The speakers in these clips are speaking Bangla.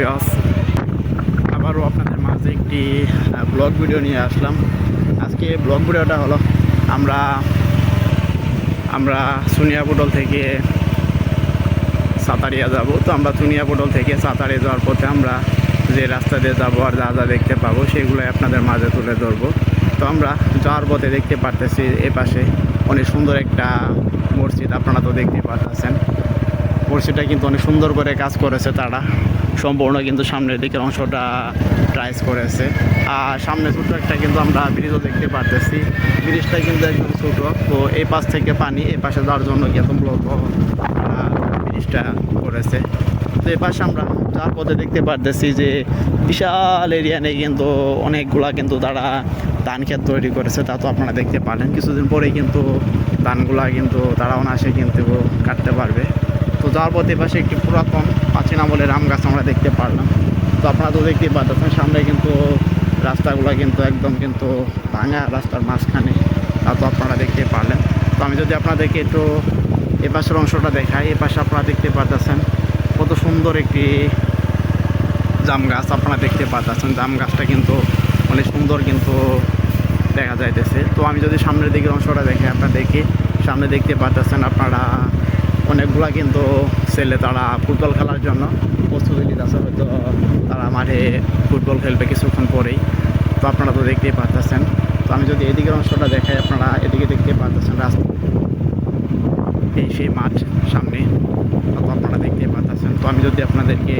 বিয়স আবারও আপনাদের মাঝে একটি ব্লগ ভিডিও নিয়ে আসলাম। আজকে ব্লগ ভিডিওটা হলো আমরা আমরা সুনিয়াপোটল থেকে সাতারিয়া যাব। তো আমরা সুনিয়াপোটল থেকে সাতারিয়া যাওয়ার পথে আমরা যে রাস্তা দিয়ে যাবো আর যা যা দেখতে পাবো সেগুলোই আপনাদের মাঝে তুলে ধরবো। তো আমরা যাওয়ার পথে দেখতে পারতেছি এ পাশে অনেক সুন্দর একটা মসজিদ, আপনারা তো দেখতে পাচ্ছেন। মসজিদটা কিন্তু অনেক সুন্দর করে কাজ করেছে তারা, সম্পূর্ণ কিন্তু সামনের দিকের অংশটা ট্রাইস করেছে। আর সামনে ছোটো একটা কিন্তু আমরা ব্রিজও দেখতে পারতেছি, ব্রিজটা কিন্তু একদম ছোটো। তো এই পাশ থেকে পানি এই পাশে যাওয়ার জন্য কিন্তু মূলত ব্রিজটা করেছে। তো এই পাশে আমরা যার পথে দেখতে পারতেছি যে বিশাল এরিয়া নেই কিন্তু অনেকগুলা কিন্তু তারা ধান ক্ষেত তৈরি করেছে। তা তো আপনারা দেখতে পারেন, কিছুদিন পরেই কিন্তু ধানগুলা কিন্তু তারা অনায়াসে কিন্তু কাটতে পারবে। তো যাওয়ার পথে পাশে একটি পুরাতন প্রাচীন আমলের আম গাছ আমরা দেখতে পারলাম। তো আপনারা তো দেখতেই পাচ্ছেন সামনে কিন্তু রাস্তাগুলো কিন্তু একদম কিন্তু ভাঙা রাস্তার মাঝখানে, তা তো আপনারা দেখতে পারলেন। তো আমি যদি আপনাদেরকে একটু এ পাশের অংশটা দেখাই, এ পাশে আপনারা দেখতে পাচ্ছেন কত সুন্দর একটি জাম গাছ আপনারা দেখতে পাচ্ছেন। জাম গাছটা কিন্তু অনেক সুন্দর কিন্তু দেখা যাইতেছে। তো আমি যদি সামনের দিকের অংশটা দেখে আপনারা দেখি, সামনে দেখতে পাচ্ছেন আপনারা অনেকগুলা কিন্তু ছেলে তারা ফুটবল খেলার জন্য প্রস্তুতি নিতেছে। হয়তো তারা মাঠে ফুটবল খেলবে কিছুক্ষণ পরেই। তো আপনারা তো দেখতেই পাচ্ছেন। তো আমি যদি এদিকের অংশটা দেখাই, আপনারা এদিকে দেখতে পাচ্ছেন রাস্তা, এই সেই মাঠ সামনে, তো আপনারা দেখতে পাচ্ছেন। তো আমি যদি আপনাদেরকে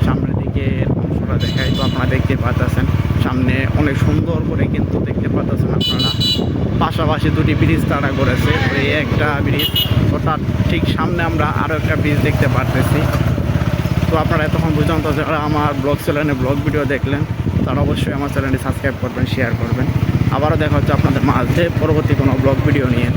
সামনের দিকে অংশটা দেখাই, তো আপনারা দেখতে পাচ্ছেন সামনে অনেক সুন্দর করে কিন্তু দেখতে পাচ্ছেন আপনারা পাশাপাশি দুটি ব্রিজ তারা করেছে। এই একটা ব্রিজ, অর্থাৎ ঠিক সামনে আমরা আরও একটা ব্রিজ দেখতে পারতেছি। তো আপনারা এতক্ষণ পর্যন্ত যারা আমার ব্লগ চ্যানেলে ব্লগ ভিডিও দেখলেন তারা অবশ্যই আমার চ্যানেলটি সাবস্ক্রাইব করবেন, শেয়ার করবেন। আবারও দেখা হচ্ছে আপনাদের মাঝে পরবর্তী কোনো ব্লগ ভিডিও নিয়ে।